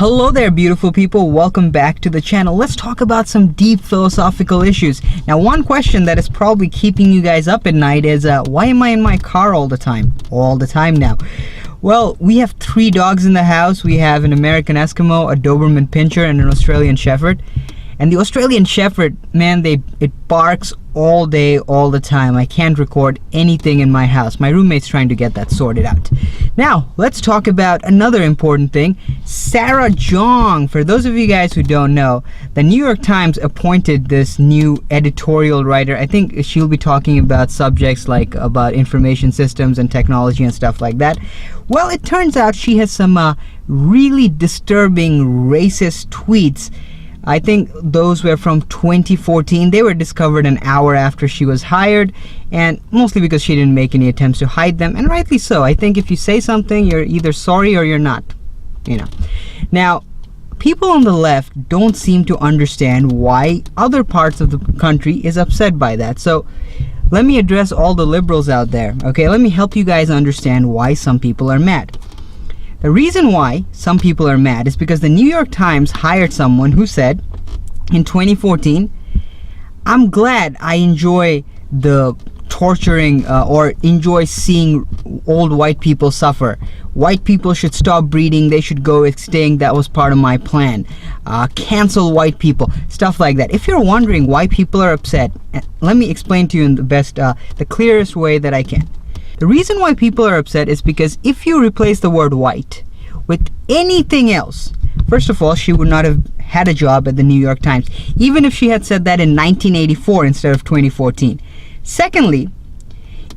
Hello there, beautiful people. Welcome back to the channel. Let's talk about some deep philosophical issues. Now, one question that is probably keeping you guys up at night is, why am I in my car all the time? All the time now. Well, we have 3 dogs in the house. We have an American Eskimo, a Doberman Pinscher, and an Australian Shepherd. And the Australian Shepherd, man, it barks all day, all the time. I can't record anything in my house. My roommate's trying to get that sorted out. Now, let's talk about another important thing. Sarah Jeong. For those of you guys who don't know, the New York Times appointed this new editorial writer. I think she'll be talking about subjects like about information systems and technology and stuff like that. Well, it turns out she has some really disturbing racist tweets. I think those were from 2014. They were discovered an hour after she was hired, and mostly because she didn't make any attempts to hide them, and rightly so. I think if you say something, you're either sorry or you're not, you know. Now, people on the left don't seem to understand why other parts of the country is upset by that. So let me address all the liberals out there, okay? Let me help you guys understand why some people are mad. The reason why some people are mad is because the New York Times hired someone who said in 2014, I'm glad I enjoy the torturing or enjoy seeing old white people suffer. White people should stop breeding. They should go extinct. That was part of my plan. Cancel white people. Stuff like that. If you're wondering why people are upset, let me explain to you in the clearest way that I can. The reason why people are upset is because if you replace the word white with anything else, first of all, she would not have had a job at the New York Times, even if she had said that in 1984 instead of 2014. Secondly,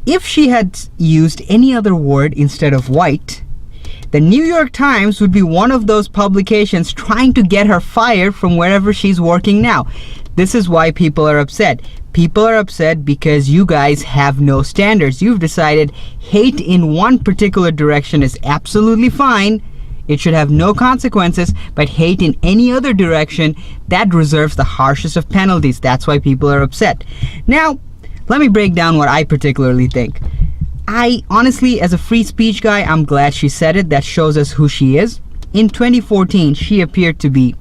if she had used any other word instead of white, the New York Times would be one of those publications trying to get her fired from wherever she's working now. This is why people are upset. People are upset because you guys have no standards. You've decided hate in one particular direction is absolutely fine. It should have no consequences, but hate in any other direction, that reserves the harshest of penalties. That's why people are upset. Now, let me break down what I particularly think. I honestly, as a free speech guy, I'm glad she said it. That shows us who she is. In 2014, she appeared to be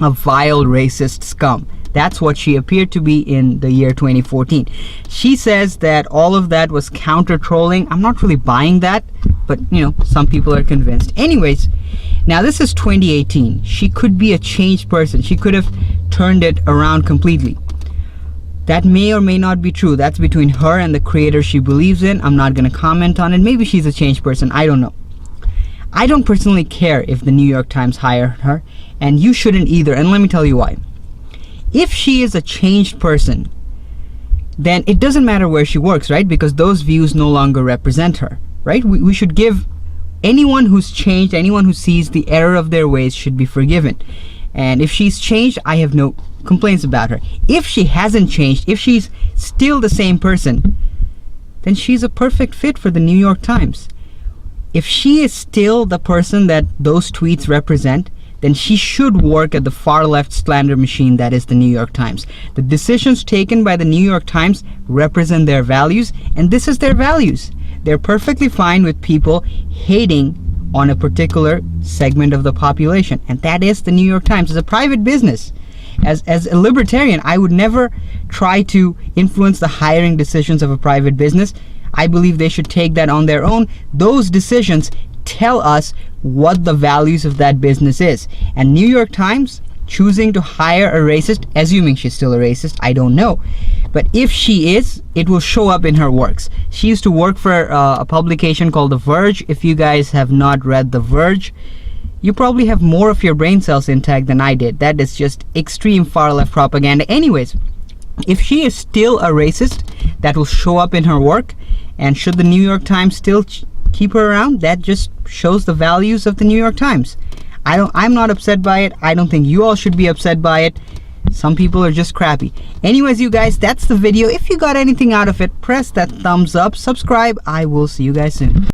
a vile racist scum. That's what she appeared to be in the year 2014. She says that all of that was counter-trolling. I'm not really buying that, but you know, some people are convinced. Anyways, now this is 2018. She could be a changed person. She could have turned it around completely. That may or may not be true. That's between her and the creator she believes in. I'm not going to comment on it. Maybe she's a changed person. I don't know. I don't personally care if the New York Times hired her, and you shouldn't either, and let me tell you why. If she is a changed person, then it doesn't matter where she works, right? Because those views no longer represent her, right? We should give anyone who's changed, anyone who sees the error of their ways should be forgiven. And if she's changed, I have no complaints about her. If she hasn't changed, if she's still the same person, then she's a perfect fit for the New York Times. If she is still the person that those tweets represent, then she should work at the far left slander machine that is the New York Times. The decisions taken by the New York Times represent their values, and this is their values. They're perfectly fine with people hating on a particular segment of the population, and that is the New York Times. It's a private business. As a libertarian, I would never try to influence the hiring decisions of a private business. I believe they should take that on their own. Those decisions tell us what the values of that business is. And New York Times choosing to hire a racist, assuming she's still a racist, I don't know. But if she is, it will show up in her works. She used to work for a publication called The Verge. If you guys have not read The Verge, you probably have more of your brain cells intact than I did. That is just extreme far left propaganda. Anyways, if she is still a racist, that will show up in her work. And should the New York Times still keep her around, that just shows the values of the New York Times. I'm not upset by it. I don't think you all should be upset by it. Some people are just crappy. Anyways, you guys, that's the video. If you got anything out of it, press that thumbs up, subscribe. I will see you guys soon.